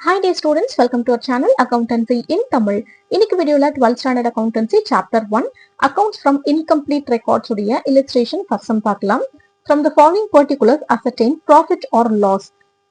Hi dear students, welcome to our channel Accountancy in Tamil. இன்னைக்கு வீடியோல 12th standard accountancy chapter 1 accounts from incomplete records உடைய illustration first sum பார்க்கலாம். From the following particulars ascertain profit or loss.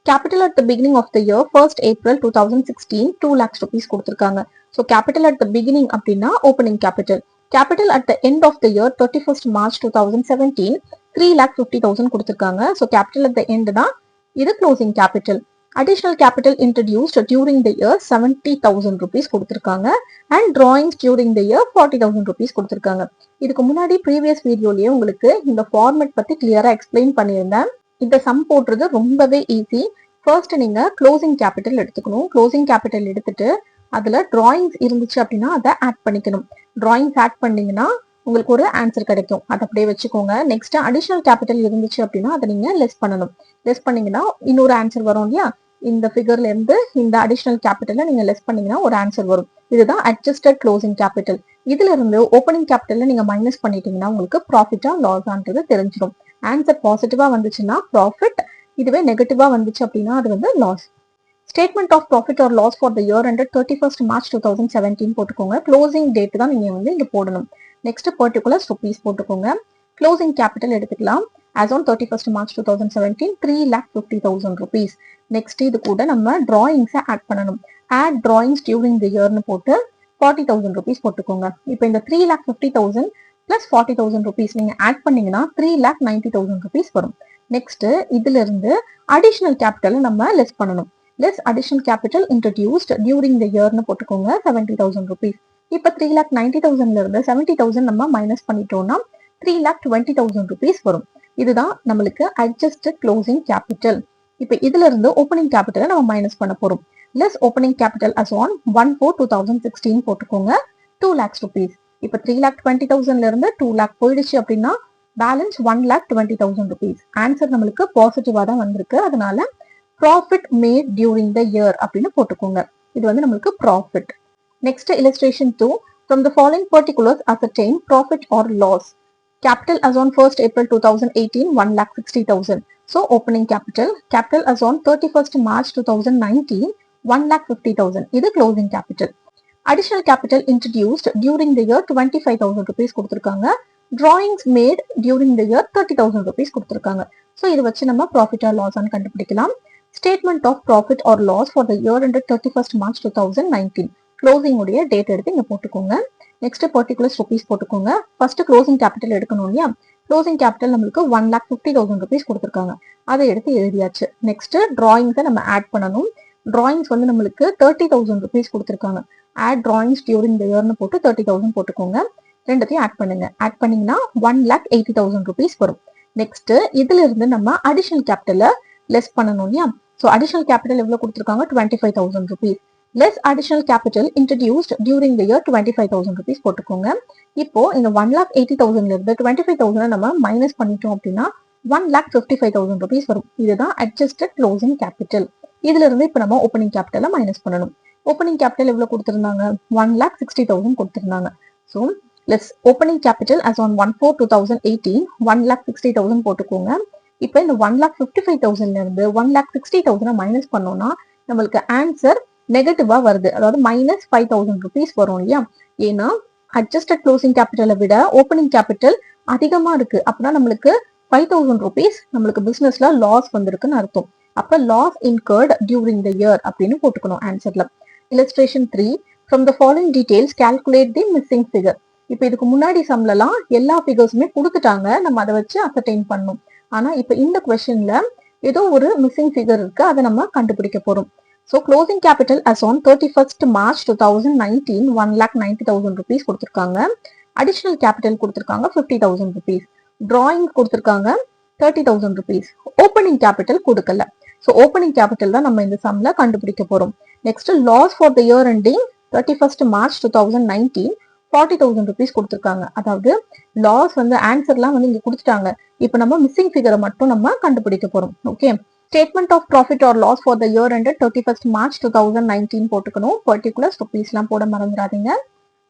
Capital at the beginning of the year 1st April 2016 2 lakhs rupees கொடுத்திருக்காங்க. So capital at the beginning அப்படின்னா opening capital. Capital at the end of the year 31st March 2017 3,50,000 கொடுத்திருக்காங்க. So capital at the end தான் இது closing capital. Additional capital introduced during the year 70,000 rupees கொடுத்திருக்காங்க and drawings during the year 40,000 rupees கொடுத்திருக்காங்க. இதுக்கு முன்னாடி previous வீடியோலயே உங்களுக்கு இந்த format பத்தி கிளியரா எக்ஸ்பிளைன் பண்ணியிருந்தேன். இந்த சம் போடுறது ரொம்பவே ஈஸி. ஃபர்ஸ்ட் நீங்க க்ளோசிங் கேபிட்டல் எடுத்துக்கணும். க்ளோசிங் கேபிட்டல் எடுத்துட்டு அதுல drawings இருந்துச்சு அப்படின்னா அதை ஆட் பண்ணிக்கணும். drawings ஆட் பண்ணீங்கன்னா உங்களுக்கு ஒரு ஆன்சர் கிடைக்கும். அதை அப்படியே வச்சுக்கோங்க. நெக்ஸ்ட் அடிஷனல் கேபிட்டல் இருந்துச்சு அப்படின்னா அதை நீங்க லெஸ் பண்ணணும். லெஸ் பண்ணீங்கன்னா இன்னொரு ஆன்சர் வரும் இல்லையா? இந்த ஃபிகர்ல இருந்து இந்த அடிஷனல் கேபிட்டலை நீங்க லெஸ் பண்ணீங்கன்னா ஒரு ஆன்சர் வரும். இதுதான் அட்ஜஸ்டட் க்ளோசிங் கேபிட்டல். இதுல இருந்து ஓப்பனிங் கேபிட்டல்ல நீங்க மைனஸ் பண்ணிட்டீங்கன்னா உங்களுக்கு ப்ராஃபிட்டா லாஸான்றது தெரிஞ்சிடும். ஆன்சர் பாசிட்டிவா வந்துச்சுன்னா ப்ராஃபிட், இதுவே நெகட்டிவா வந்துச்சு அப்படின்னா அது வந்து loss. Statement of profit or loss for the year ended 31st March 2017 போட்டுக்கோங்க. க்ளோசிங் டேட் தான் நீங்க வந்து இங்க போடணும். நெக்ஸ்ட் பர்டிகுலர்ஸ் ருபீஸ் போட்டுக்கோங்க. க்ளோசிங் கேபிட்டல் எடுத்துக்கலாம். as on 31st March 2017 3,50,000 rupees. Next இது கூட நம்ம டிராயிங்ஸை ஆட் பண்ணணும். ஆட் டிராயிங்ஸ் டியூரிங் தி இயர்னு போட்டு 40,000 rupees போட்டுக்கோங்க. இப்போ இந்த 3,50,000 பிளஸ் 40,000 rupees நீங்க ஆட் பண்ணீங்கன்னா 3,90,000 rupees வரும். நெக்ஸ்ட் இதுல இருந்து அடிஷனல் கேபிட்டலை நம்ம லெஸ் பண்ணணும். Less additional capital introduced during the இயர்னு போட்டுக்கோங்க 70,000 rupees. இப்போ 3,90,000ல இருந்து 70,000 நம்ம மைனஸ் பண்ணிட்டோம்னா 3,20,000 rupees வரும். இதுதான் நம்மளுக்கு அட்ஜஸ்டட் க்ளோசிங் கேபிட்டல். இப்போ இதுல இருந்து ஓப்பனிங் கேபிட்டலை நம்ம மைனஸ் பண்ண போறோம். Less opening capital as on 1/4/2016 போட்டுக்கோங்க 2 lakhs rupees. இப்போ 3,20,000ல இருந்து 2 lakh போயிடுச்சு அப்படின்னா பேலன்ஸ் 1,20,000 rupees. ஆன்சர் நம்மளுக்கு பாசிட்டிவா தான் வந்திருக்கு. அதனால profit made during the year அப்படின்னு போட்டுக்கோங்க. இது வந்து நம்மளுக்கு profit. Next illustration 2 from the following particulars ascertain profit or loss. Capital as on 1st April 2018 1,60,000. So opening capital. Capital as on 31st March 2019 1,50,000. இது closing capital. Additional capital introduced during the year 25,000 rupees கொடுத்திருக்காங்க. Drawings made during the year 30,000 rupees கொடுத்திருக்காங்க. So இது வச்சு நம்ம profit or loss ஆன்னு கண்டுபிடிக்கலாம். Statement of profit or loss for the year ended 31st March 2019. Closing உடைய date எடுத்து இங்க போட்டுக்கோங்க. நெக்ஸ்ட் பர்டிகுலர்ஸ் ருபீஸ் போட்டுக்கோங்க. ஃபர்ஸ்ட் க்ளோசிங் கேபிட்டல் எடுக்கணும் இல்லையா? க்ளோசிங் கேபிட்டல் நம்மளுக்கு 1,50,000 rupees கொடுத்துருக்காங்க. அதை எடுத்து எழுதியாச்சு. நெக்ஸ்ட் டிராயிங்ஸை நம்ம ஆட் பண்ணணும். டிராயிங்ஸ் வந்து நம்மளுக்கு 30,000 rupees கொடுத்துருக்காங்க. ஆட் டிராயிங்ஸ் டியூரிங் த இயர்னு போட்டு 30,000 போட்டுக்கோங்க. ரெண்டுத்தையும் ஆட் பண்ணுங்க. ஆட் பண்ணீங்கன்னா 1,80,000 rupees வரும். நெக்ஸ்ட் இதுல இருந்து நம்ம அடிஷனல் கேபிட்டலை லெஸ் பண்ணணும் இல்லையா? ஸோ அடிஷனல் கேபிட்டல் எவ்வளவு கொடுத்துருக்காங்க? 25,000 rupees. less additional capital introduced during the year 25,000 rupees போட்டுக்கோங்க. இப்போ இந்த 1,80,000ல இருந்து 25,000 நம்ம மைனஸ் பண்ணிட்டோம் அப்படின்னா 1,55,000 rupees வரும். இதுதான் adjusted closing capital. இதுல இருந்து இப்போ நம்ம ஓப்பனிங் கேபிட்டலை மைனஸ் பண்ணணும். ஓப்பனிங் கேபிட்டல் எவ்வளவு கொடுத்திருந்தாங்க? 1,60,000 கொடுத்திருந்தாங்க. So less opening capital as on 1/4/2018 1,60,000 போட்டுக்கோங்க. இப்போ இந்த 1,55,000ல இருந்து 1,60,000 மைனஸ் பண்ணோம்னா நம்மளுக்கு ஆன்சர் நெகட்டிவா வருது. அதாவது -5,000 rupees வரும் இல்லையா? ஏன்னா அட்ஜஸ்டட் க்ளோசிங் கேபிட்டலை விட ஓப்பனிங் கேபிட்டல் அதிகமா இருக்கு. அப்படின்னா நம்மளுக்கு 5,000 rupees நம்மளுக்கு பிசினஸ்ல லாஸ் வந்திருக்குன்னு அர்த்தம். அப்ப loss incurred during the year அப்படின்னு போட்டுக்கணும் ஆன்சர்ல. illustration 3 from the following details calculate the missing figure. இப்போ இதுக்கு முன்னாடி சம்லலாம் எல்லா ஃபிகர்ஸுமே கொடுத்துட்டாங்க. நம்ம அதை வச்சு அசர்டைன் பண்ணணும். ஆனா இப்போ இந்த கொஸ்டின்ல ஏதோ ஒரு மிஸ்ஸிங் ஃபிகர் இருக்கு. அதை நம்ம கண்டுபிடிக்க போறோம். So closing capital as on 31st March 2019 1,90,000 rupees கொடுத்திருக்காங்க. Additional capital கொடுத்திருக்காங்க 50,000 rupees. Drawing கொடுத்திருக்காங்க 30,000 rupees. Opening capital கொடுக்கல. So opening capital தான் நம்ம இந்த சம்ல கண்டுபிடிக்க போறோம். Next loss for the year ending 31st March 2019 40,000 rupees கொடுத்திருக்காங்க. அதாவது லாஸ் வந்து ஆன்சர்லாம் வந்து இங்க கொடுத்துட்டாங்க. இப்போ நம்ம மிஸ்ஸிங் ஃபிகரை மட்டும் நம்ம கண்டுபிடிக்க போறோம். Okay. Statement of profit or loss for the year ended 31st March 2019 போட்டுக்கணும். பர்டிகுலர்ஸ் ருபீஸ்லாம் போட மறந்துடாதீங்க.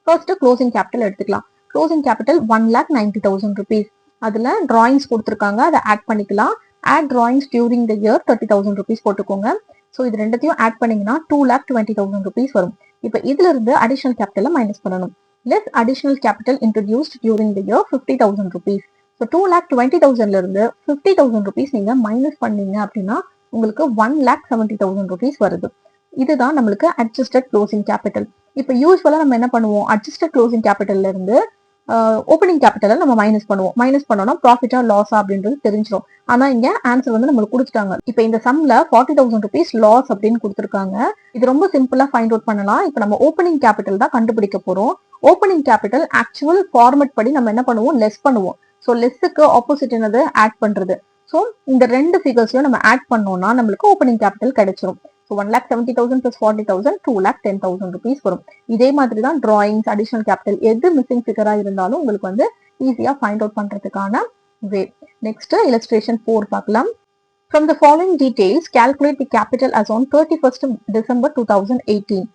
ஃபர்ஸ்ட் க்ளோசிங் கேபிட்டல் எடுத்துக்கலாம். Closing capital 1,90,000 rupees. அதுல டிராயிங்ஸ் கொடுத்துருக்காங்க. அதை ஆட் பண்ணிக்கலாம். Add drawings during the year 30,000 rupees போட்டுக்கோங்க. ஸோ இது ரெண்டத்தையும் ஆட் பண்ணீங்கன்னா 2,20,000 rupees வரும். இப்போ இதுல இருந்து அடிஷனல் கேபிட்டலை மைனஸ் பண்ணணும். Less additional capital introduced during the year 50,000 rupees. So 2,20,000ல இருந்து 50,000 rupees நீங்க மைனஸ் பண்ணீங்க அப்படின்னா உங்களுக்கு 1,70,000 rupees வருது. இதுதான் நம்மளுக்கு அட்ஜஸ்டட் க்ளோசிங் கேபிட்டல். இப்போ யூஸ்வலா நம்ம என்ன பண்ணுவோம், அட்ஜஸ்டட் க்ளோசிங் கேபிட்டல்ல இருந்து ஓப்பனிங் கேபிட்டலை நம்ம மைனஸ் பண்ணுவோம். மைனஸ் பண்ணோம்னா ப்ராஃபிட்டா லாஸா அப்படின்றது தெரிஞ்சிடும். ஆனா இங்க ஆன்சர் வந்து நம்மளுக்கு கொடுத்துட்டாங்க. இப்போ இந்த சம்ல 40,000 rupees லாஸ் அப்படின்னு கொடுத்துருக்காங்க. இது ரொம்ப சிம்பிளா ஃபைண்ட் அவுட் பண்ணலாம். இப்போ நம்ம ஓப்பனிங் கேபிட்டல் தான் கண்டுபிடிக்க போறோம். ஓப்பனிங் கேபிட்டல் ஆக்சுவல் ஃபார்மட் படி நம்ம என்ன பண்ணுவோம், லெஸ் பண்ணுவோம். ஸோ லெஸ்ஸுக்கு ஆப்போசிட் என்னது, ஆட் பண்றது. ஸோ இந்த ரெண்டு ஃபிகர்ஸையும் நம்ம ஆட் பண்ணோம்னா நம்மளுக்கு ஓப்பனிங் கேபிட்டல் கிடைச்சிரும். ஸோ 1,70,000 plus 40,000 2,10,000 rupees வரும். இதே மாதிரி தான் டிராயிங்ஸ், அடிஷனல் கேபிட்டல் எது மிஸ்ஸிங் ஃபிகரா இருந்தாலும் உங்களுக்கு வந்து ஈஸியா ஃபைண்ட் அவுட் பண்றதுக்கான வே. நெக்ஸ்ட் illustration 4 பார்க்கலாம். From the following details, calculate the capital as on 31st December 2018.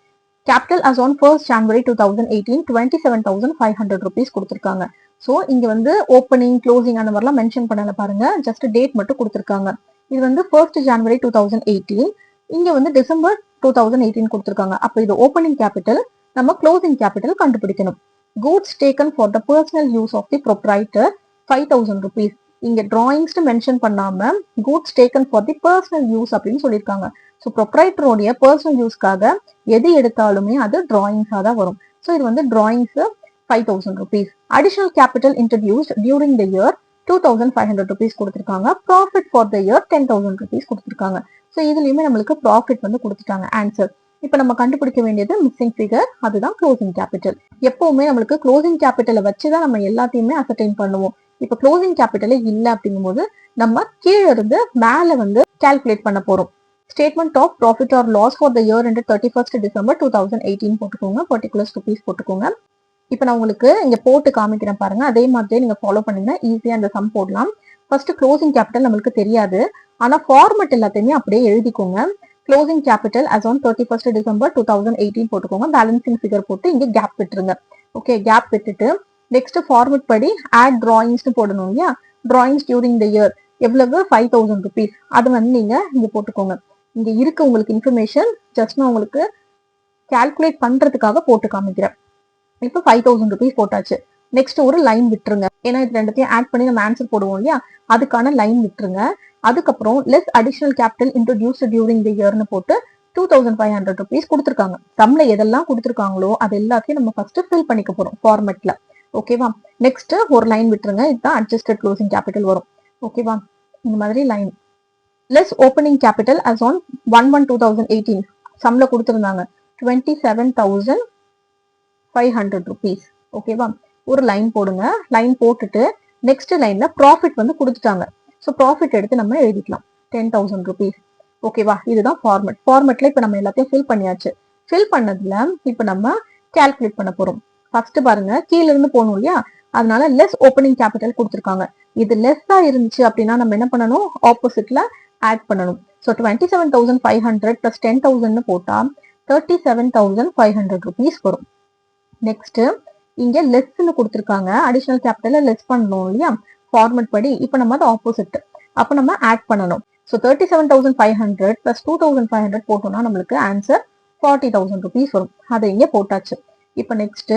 Capital as on 1st January 2018 27,500 rupees கொடுத்திருக்காங்க. ஸோ இங்க வந்து ஓப்பனிங், க்ளோசிங் அந்த மாதிரிலாம் மென்ஷன் பண்ணல பாருங்க, ஜஸ்ட் டேட் மட்டும் கொடுத்திருக்காங்க. இது வந்து 1st January 2018, இங்க வந்து டிசம்பர் 2018 கொடுத்திருக்காங்க. அப்ப இது ஓப்பனிங் கேபிட்டல், நம்ம க்ளோசிங் கேபிட்டல் கண்டுபிடிக்கணும். Goods taken for the personal use of the proprietor 5,000 rupees. இங்க டிராயிங்ஸ் மென்ஷன் பண்ணாம goods taken for the personal use அப்படின்னு சொல்லியிருக்காங்க. ஸோ ப்ரொப்ரைட்டருடைய பர்சனல் யூஸ்க்காக எது எடுத்தாலுமே அது டிராயிங்ஸா தான் வரும். ஸோ இது வந்து drawings 5,000 rupees. Additional capital introduced during the year 2,500 rupees கொடுத்திருக்காங்க. Profit for the year 10,000 rupees கொடுத்திருக்காங்க. ஸோ இதுலயுமே நம்மளுக்கு ப்ராஃபிட் வந்து கொடுத்துட்டாங்க ஆன்சர். இப்போ நம்ம கண்டுபிடிக்க வேண்டியது மிஸ்ஸிங் ஃபிகர், அதுதான் க்ளோசிங் கேபிட்டல். எப்பவுமே நம்மளுக்கு க்ளோசிங் கேபிட்டலை வச்சுதான் நம்ம எல்லாத்தையுமே அசர்டைன் பண்ணுவோம். இப்போ க்ளோசிங் கேபிட்டலே இல்லை அப்படிங்கும்போது நம்ம கீழே இருந்து மேல வந்து கால்குலேட் பண்ண போறோம். Statement of profit or loss for the year ended 31st December 2018 போட்டுக்கோங்க. பர்டிகுலர்ஸ் ருபீஸ் போட்டுக்கோங்க. இப்போ நான் உங்களுக்கு இங்க போட்டு காமிக்கிறேன் பாருங்க, அதே மாதிரியே நீங்க ஃபாலோ பண்ணீங்கன்னா ஈஸியா அந்த சம் போடலாம். ஃபர்ஸ்ட் க்ளோசிங் கேபிட்டல் நம்மளுக்கு தெரியாது, ஆனா ஃபார்மட் எல்லாத்தையுமே அப்படியே எழுதிக்கோங்க. Closing capital as on 31st December 2018 போட்டுக்கோங்க. பேலன்சிங் ஃபிகர் போட்டு இங்க கேப் விட்டுருங்க. ஓகே, கேப் விட்டுட்டு நெக்ஸ்ட் ஃபார்மட் படி ஆட் டிராயிங்ஸ் போடணும் இல்லையா. டிராயிங்ஸ் டியூரிங் த இயர் எவ்வளவு, 5,000 rupees. அது வந்து நீங்க இங்க போட்டுக்கோங்க. இங்க இருக்கு உங்களுக்கு இன்ஃபர்மேஷன், ஜஸ்ட் நான் உங்களுக்கு கால்குலேட் பண்றதுக்காக போட்டு காமிக்கிறேன். இப்போ 5,000 rupees போட்டாச்சு. நெக்ஸ்ட் ஒரு லைன் விட்டுருங்க, ஏன்னா இது ரெண்டத்தையும் ஆட் பண்ணி நம்ம ஆன்சர் போடுவோம் இல்லையா, அதுக்கான லைன் விட்டுருங்க. அதுக்கப்புறம் less additional capital introduced during the இயர்னு போட்டு 2,500 rupees கொடுத்துருக்காங்க. சம்ல எதெல்லாம் கொடுத்துருக்காங்களோ அது எல்லாத்தையும் நம்ம ஃபர்ஸ்ட் ஃபில் பண்ணிக்க போறோம் ஃபார்மேட்ல. ஓகேவா. நெக்ஸ்ட் ஒரு லைன் விட்டுருங்க, இதுதான் அட்ஜஸ்டட் க்ளோசிங் கேபிட்டல் வரும். ஓகேவா, இந்த மாதிரி line. Less opening capital as on 1/1/2018 சம்ல கொடுத்துருந்தாங்க 27,500 rupees. ஓகேவா, ஒரு லைன் போடுங்க. லைன் போட்டுட்டு நெக்ஸ்ட் லைன்ல ப்ராஃபிட் வந்து கொடுத்துட்டாங்க. ஸோ ப்ராஃபிட் எடுத்து நம்ம எழுதிக்கலாம் 10,000 rupees. ஓகேவா, இதுதான் ஃபார்மட். ஃபார்மட்ல இப்போ நம்ம எல்லாத்தையும் ஃபில் பண்ணியாச்சு. ஃபில் பண்ணதுல இப்போ நம்ம கால்குலேட் பண்ண போறோம். ஃபர்ஸ்ட் பாருங்க, கீழ இருந்து போகணும் இல்லையா, அதனால லெஸ் ஓப்பனிங் கேபிட்டல் கொடுத்துருக்காங்க. இது லெஸ்ஸா இருந்துச்சு அப்படின்னா நம்ம என்ன பண்ணணும், ஆப்போசிட்ல ஆட் பண்ணணும். ஸோ 27,500 plus 10,000 போட்டா 37,500 rupees வரும். நெக்ஸ்ட் இங்க லெஸ்ன்னு கொடுத்துருக்காங்க, அடிஷனல் கேபிட்டல லெஸ் பண்ணணும் இல்லையா ஃபார்மட் படி. இப்போ நம்ம அது ஆப்போசிட், அப்போ நம்ம ஆட் பண்ணணும். ஸோ 37,500 plus 2,500 போட்டோம்னா நம்மளுக்கு ஆன்சர் 40,000 rupees வரும். அதை இங்க போட்டாச்சு. இப்போ நெக்ஸ்ட்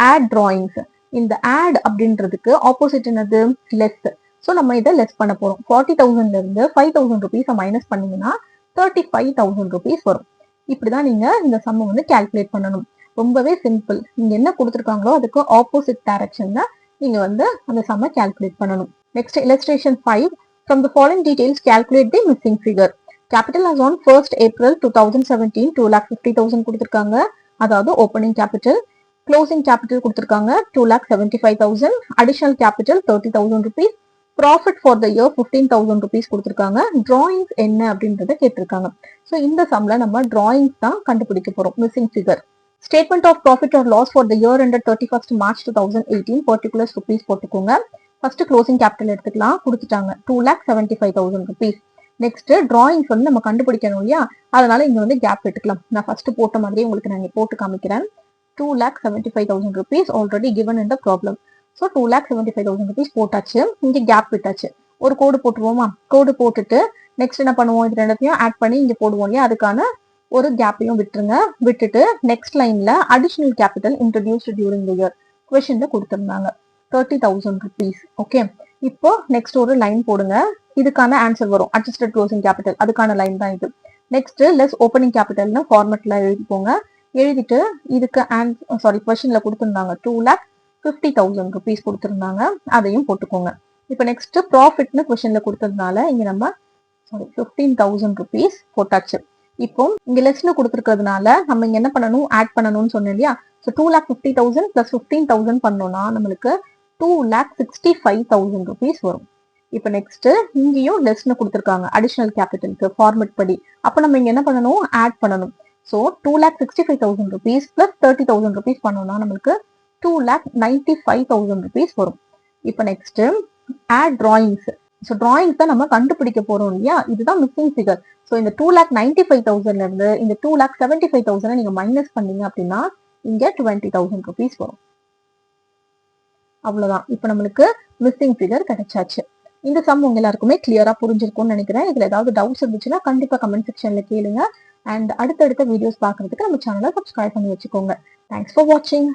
ஆட் டிராயிங்ஸ். இந்த ஆட் அப்படின்றதுக்கு ஆப்போசிட் என்னது, லெஸ். ஸோ நம்ம இதை லெஸ் பண்ண போறோம். 40,000ல இருந்து 5,000 rupees மைனஸ் பண்ணீங்கன்னா 35,000 rupees வரும். இப்படிதான் நீங்க இந்த சம்மை வந்து கால்குலேட் பண்ணணும். ரொம்பவே சிம்பிள். நீங்க என்ன கொடுத்துருக்காங்களோ அதுக்கு ஆப்போசிட் டைரக்ஷன்ல நீங்க வந்து அந்த சம்மை கால்குலேட் பண்ணணும். Next illustration 5. From the following details, calculate the missing figure. Capital as on 1st April 2017 2,50,000 கொடுத்திருக்காங்க, அதாவது ஓப்பனிங் கேபிட்டல். க்ளோசிங் கேபிட்டல் கொடுத்திருக்காங்க 2,75,000. Additional capital 30,000 rupees. Profit for the year 15,000 rupees கொடுத்திருக்காங்க. டிராயிங்ஸ் என்ன அப்படின்றத கேட்டிருக்காங்க. ஸோ இந்த சம்ல நம்ம டிராயிங்ஸ் தான் கண்டுபிடிக்க போறோம், missing figure. Statement of profit or loss for the year ended 31st March 2018 particulars rupees போட்டுக்கோங்க. ஃபர்ஸ்ட் க்ளோசிங் கேபிட்டல் எடுத்துக்கலாம், கொடுத்துட்டாங்க 2,75,000 rupees. நெக்ஸ்ட் டிராயிங்ஸ் வந்து நம்ம கண்டுபிடிக்கணும் இல்லையா, அதனால இங்க வந்து கேப் விட்டுக்கலாம். நான் ஃபர்ஸ்ட் போட்ட மாதிரி உங்களுக்கு நான் போட்டு காமிக்கிறேன். 2,75,000 rupees already given in the problem. So 2,75,000 rupees போட்டாச்சு. இங்க கேப் விட்டாச்சு. ஒரு கோடு போட்டுருவோமா, கோடு போட்டுட்டு நெக்ஸ்ட் என்ன பண்ணுவோம், இது ரெண்டத்தையும் ஆட் பண்ணி இங்க போடுவோம் இல்லையா, அதுக்கான ஒரு கேப்பையும் விட்டுருங்க. விட்டுட்டு நெக்ஸ்ட் லைன்ல additional capital introduced during the year கொஸ்டின்ல கொடுத்திருந்தாங்க 30,000 rupees. ஓகே, இப்போ நெக்ஸ்ட் ஒரு லைன் போடுங்க, இதுக்கான ஆன்சர் வரும். அட்ஜஸ்டட் க்ளோசிங் கேபிட்டல் அதுக்கான லைன் தான் இது. நெக்ஸ்ட் லெஸ் ஓப்பனிங் கேபிட்டல்னு ஃபார்மெட்ல எழுதிக்கோங்க. எழுதிட்டு இதுக்கு கொஸ்டின்ல கொடுத்திருந்தாங்க 2,50,000 rupees கொடுத்திருந்தாங்க, அதையும் போட்டுக்கோங்க. இப்போ நெக்ஸ்ட் ப்ராஃபிட்னு கொஸ்டின்ல கொடுத்ததுனால இங்க நம்ம 15,000 rupees போட்டாச்சு. இப்போ இங்க லெஸ்ல கொடுத்துருக்கிறதுனால நம்ம இங்க என்ன பண்ணணும், ஆட் பண்ணணும்னு சொன்னேன் இல்லையா. ஸோ 2,50,000 பிளஸ் 15,000 பண்ணோம்னா நம்மளுக்கு 2,65,000 rupees வரும். இப்போ நெக்ஸ்ட் இங்கேயும் லெஸ்னு கொடுத்துருக்காங்க அடிஷனல் கேபிட்டலுக்கு ஃபார்மெட் படி. அப்போ நம்ம இங்க என்ன பண்ணணும், ஆட் பண்ணணும். ஸோ 2,65,000 rupees பிளஸ் 30,000 rupees பண்ணோம்னா நம்மளுக்கு 2,95,000 rupees வரும். இப்போ next add drawings. So drawings தான் நம்ம கண்டுபிடிக்க போறோம் இல்லையா, இதுதான் மிஸ்ஸிங் ஃபிகர். ஸோ இந்த 2,95,000 இருந்து இந்த 2,75,000 நீங்க மைனஸ் பண்ணீங்க அப்படின்னா இங்க 20,000 rupees வரும். அவ்வளவுதான். இப்போ நம்மளுக்கு மிஸ்ஸிங் ஃபிகர் கிடைச்சாச்சு. இந்த சம் உங்க எல்லாருக்குமே கிளியரா புரிஞ்சிருக்கும்னு நினைக்கிறேன். இதுல ஏதாவது டவுட்ஸ் இருந்துச்சுன்னா கண்டிப்பா கமெண்ட் செக்ஷன்ல கேளுங்க. அண்ட் அடுத்தடுத்த வீடியோஸ் பாக்குறதுக்கு நம்ம சேனலை சப்ஸ்கிரைப் பண்ணி வச்சுக்கோங்க. தேங்க்ஸ் ஃபார் வாட்சிங்.